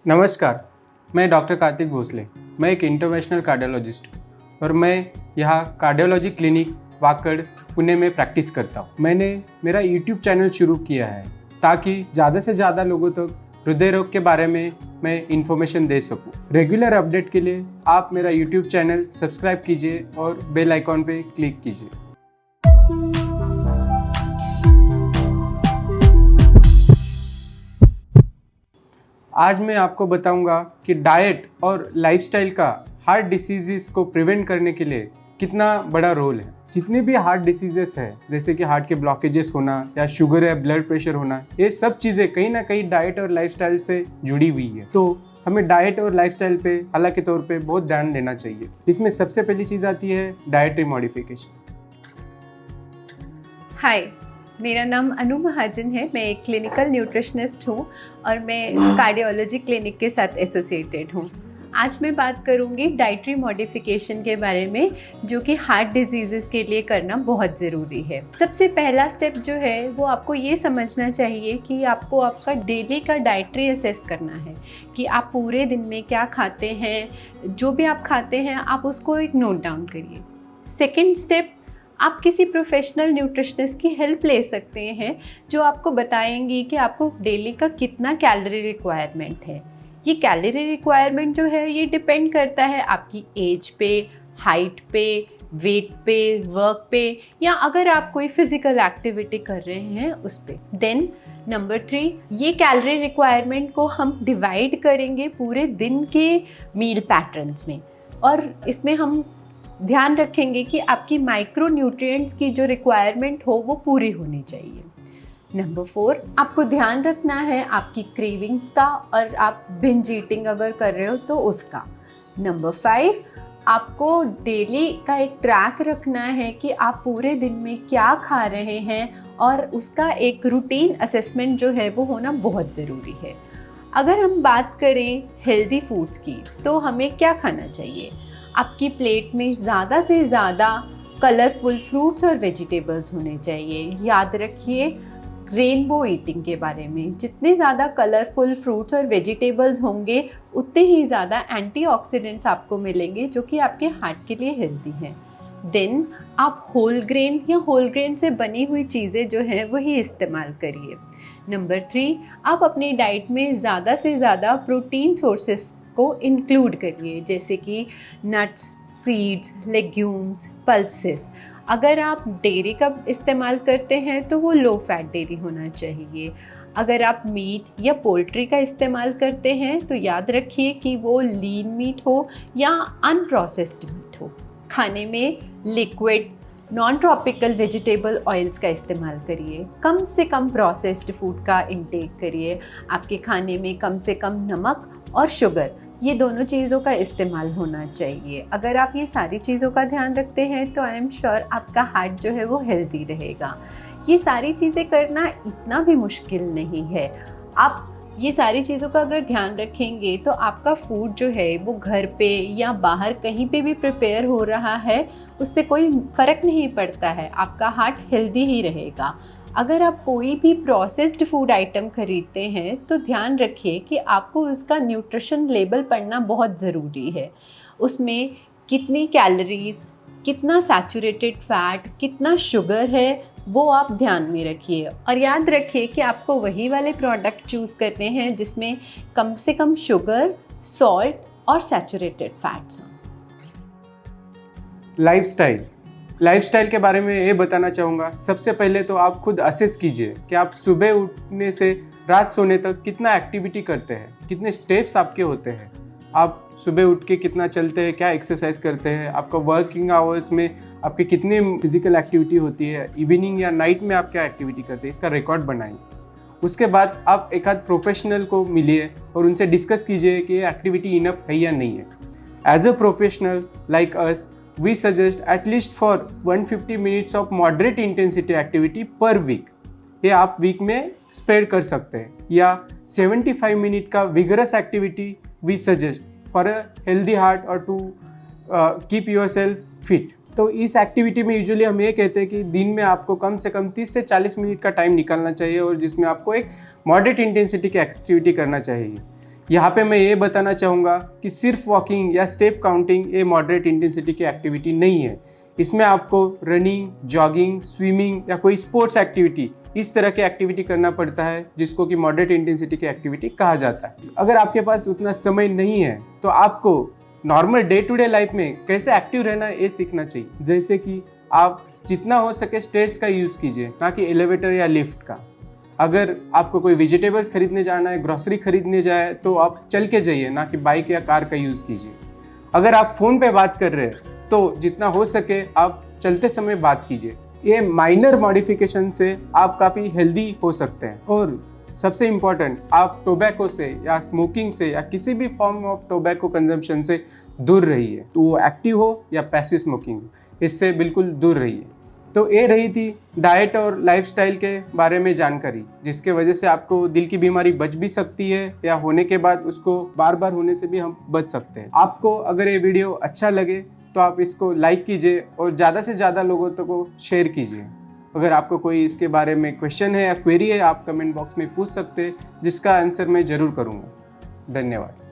नमस्कार, मैं डॉक्टर कार्तिक भोसले। मैं एक इंटरवेंशनल कार्डियोलॉजिस्ट हूँ और मैं यहाँ कार्डियोलॉजी क्लिनिक वाकड़ पुणे में प्रैक्टिस करता हूँ। मैंने मेरा यूट्यूब चैनल शुरू किया है ताकि ज़्यादा से ज़्यादा लोगों तक हृदय रोग के बारे में मैं इन्फॉर्मेशन दे सकूँ। रेगुलर अपडेट के लिए आप मेरा यूट्यूब चैनल सब्सक्राइब कीजिए और बेल आइकॉन पे क्लिक कीजिए। आज मैं आपको बताऊंगा कि डाइट और लाइफस्टाइल का हार्ट डिसीजेस को प्रिवेंट करने के लिए कितना बड़ा रोल है। जितने भी हार्ट डिसीजेस है, जैसे कि हार्ट के ब्लॉकेजेस होना या शुगर या ब्लड प्रेशर होना, ये सब चीज़ें कहीं ना कहीं डाइट और लाइफस्टाइल से जुड़ी हुई है। तो हमें डाइट और लाइफस्टाइल पे हालांकि तौर पे बहुत ध्यान देना चाहिए। इसमें सबसे पहली चीज़ आती है डाइटरी मॉडिफिकेशन। हाय, मेरा नाम अनु महाजन है। मैं एक क्लिनिकल न्यूट्रिशनिस्ट हूँ और मैं कार्डियोलॉजी क्लिनिक के साथ एसोसिएटेड हूँ। आज मैं बात करूँगी डाइटरी मॉडिफिकेशन के बारे में, जो कि हार्ट डिजीज़ेस के लिए करना बहुत ज़रूरी है। सबसे पहला स्टेप जो है वो आपको ये समझना चाहिए कि आपको आपका डेली का डाइटरी असेस करना है कि आप पूरे दिन में क्या खाते हैं। जो भी आप खाते हैं आप उसको एक नोट डाउन करिए। सेकेंड स्टेप, आप किसी प्रोफेशनल न्यूट्रिशनिस्ट की हेल्प ले सकते हैं जो आपको बताएंगी कि आपको डेली का कितना कैलोरी रिक्वायरमेंट है। ये कैलोरी रिक्वायरमेंट जो है ये डिपेंड करता है आपकी एज पे, हाइट पे, वेट पे, वर्क पे, या अगर आप कोई फिजिकल एक्टिविटी कर रहे हैं उस पे। देन नंबर 3, ये कैलोरी रिक्वायरमेंट को हम डिवाइड करेंगे पूरे दिन के मील पैटर्न्स में, और इसमें हम ध्यान रखेंगे कि आपकी माइक्रो न्यूट्रिएंट्स की जो रिक्वायरमेंट हो वो पूरी होनी चाहिए। नंबर 4, आपको ध्यान रखना है आपकी क्रेविंग्स का, और आप बिंज ईटिंग अगर कर रहे हो तो उसका। नंबर 5, आपको डेली का एक ट्रैक रखना है कि आप पूरे दिन में क्या खा रहे हैं, और उसका एक रूटीन असेसमेंट जो है वो होना बहुत ज़रूरी है। अगर हम बात करें हेल्दी फूड्स की, तो हमें क्या खाना चाहिए? आपकी प्लेट में ज़्यादा से ज़्यादा कलरफुल फ्रूट्स और वेजिटेबल्स होने चाहिए। याद रखिए रेनबो ईटिंग के बारे में, जितने ज़्यादा कलरफुल फ्रूट्स और वेजिटेबल्स होंगे उतने ही ज़्यादा एंटीऑक्सीडेंट्स आपको मिलेंगे जो कि आपके हार्ट के लिए हेल्दी हैं। देन आप होल ग्रेन या होल ग्रेन से बनी हुई चीज़ें जो हैं वही इस्तेमाल करिए। नंबर 3, आप अपनी डाइट में ज़्यादा से ज़्यादा प्रोटीन सोर्सेस को इंक्लूड करिए, जैसे कि नट्स, सीड्स, लेग्यूम्स, पल्सेस। अगर आप डेयरी का इस्तेमाल करते हैं तो वो लो फैट डेयरी होना चाहिए। अगर आप मीट या पोल्ट्री का इस्तेमाल करते हैं तो याद रखिए कि वो लीन मीट हो या अनप्रोसेस्ड मीट हो। खाने में liquid non tropical vegetable oils का इस्तेमाल करिए। कम से कम प्रोसेस्ड फूड का इंटेक करिए। आपके खाने में कम से कम नमक और शुगर, ये दोनों चीज़ों का इस्तेमाल होना चाहिए। अगर आप ये सारी चीज़ों का ध्यान रखते हैं तो आई एम श्योर आपका हार्ट जो है वो हेल्दी रहेगा। ये सारी चीज़ें करना इतना भी मुश्किल नहीं है। आप ये सारी चीज़ों का अगर ध्यान रखेंगे तो आपका फूड जो है वो घर पे या बाहर कहीं पे भी प्रिपेयर हो रहा है, उससे कोई फ़र्क नहीं पड़ता है, आपका हार्ट हेल्दी ही रहेगा। अगर आप कोई भी प्रोसेस्ड फूड आइटम खरीदते हैं तो ध्यान रखिए कि आपको उसका न्यूट्रिशन लेबल पढ़ना बहुत ज़रूरी है। उसमें कितनी कैलोरीज, कितना सैचुरेटेड फैट, कितना शुगर है, वो आप ध्यान में रखिए। और याद रखिए कि आपको वही वाले प्रोडक्ट चूज़ करने हैं जिसमें कम से कम शुगर, सॉल्ट और सैचुरेटेड फैट्स हों। लाइफस्टाइल के बारे में ये बताना चाहूँगा। सबसे पहले तो आप खुद असेस कीजिए कि आप सुबह उठने से रात सोने तक कितना एक्टिविटी करते हैं, कितने स्टेप्स आपके होते हैं। आप सुबह उठ के कितना चलते हैं, क्या एक्सरसाइज करते हैं, आपका वर्किंग आवर्स में आपकी कितनी फिजिकल एक्टिविटी होती है, इवनिंग या नाइट में आप क्या एक्टिविटी करते हैं, इसका रिकॉर्ड बनाइए। उसके बाद आप एक आध प्रोफेशनल को मिलिए और उनसे डिस्कस कीजिए कि ये एक्टिविटी इनफ है या नहीं है। As a professional like us, we suggest at least for 150 minutes of moderate intensity activity per week। ये आप वीक में स्प्रेड कर सकते हैं, या 75 मिनट का vigorous activity we suggest for a healthy heart और to keep yourself fit. तो इस एक्टिविटी में यूजुअली हम ये कहते हैं कि दिन में आपको कम से कम 30 से 40 मिनट का टाइम निकालना चाहिए, और जिसमें आपको एक मॉडरेट इंटेंसिटी की एक्टिविटी करना चाहिए। यहाँ पे मैं ये बताना चाहूँगा कि सिर्फ वॉकिंग या स्टेप काउंटिंग ये मॉडरेट इंटेंसिटी की एक्टिविटी नहीं है। इसमें आपको रनिंग, जॉगिंग, स्विमिंग या कोई स्पोर्ट्स एक्टिविटी, इस तरह की एक्टिविटी करना पड़ता है जिसको कि मॉडरेट इंटेंसिटी की एक्टिविटी कहा जाता है। अगर आपके पास उतना समय नहीं है तो आपको normal day to day life में कैसे एक्टिव रहना है ये सीखना चाहिए। जैसे कि आप जितना हो सके स्टेयर्स का यूज़ कीजिए, ना कि एलिवेटर या लिफ्ट का। अगर आपको कोई वेजिटेबल्स खरीदने जाना है, ग्रोसरी खरीदने जाए, तो आप चल के जाइए, ना कि बाइक या कार का यूज़ कीजिए। अगर आप फ़ोन पे बात कर रहे हैं तो जितना हो सके आप चलते समय बात कीजिए। ये माइनर मॉडिफिकेशन से आप काफ़ी हेल्दी हो सकते हैं। और सबसे इम्पॉर्टेंट, आप टोबैको से या स्मोकिंग से या किसी भी फॉर्म ऑफ टोबैको कंजम्पशन से दूर रहिए, तो वो एक्टिव हो या पैसिव स्मोकिंग, इससे बिल्कुल दूर रहिए। तो ये रही थी डाइट और लाइफस्टाइल के बारे में जानकारी, जिसके वजह से आपको दिल की बीमारी बच भी सकती है या होने के बाद उसको बार बार होने से भी हम बच सकते हैं। आपको अगर ये वीडियो अच्छा लगे तो आप इसको लाइक कीजिए और ज़्यादा से ज़्यादा लोगों तक को शेयर कीजिए। अगर आपको कोई इसके बारे में क्वेश्चन है या क्वेरी है, आप कमेंट बॉक्स में पूछ सकते हैं, जिसका आंसर मैं ज़रूर करूँगा। धन्यवाद।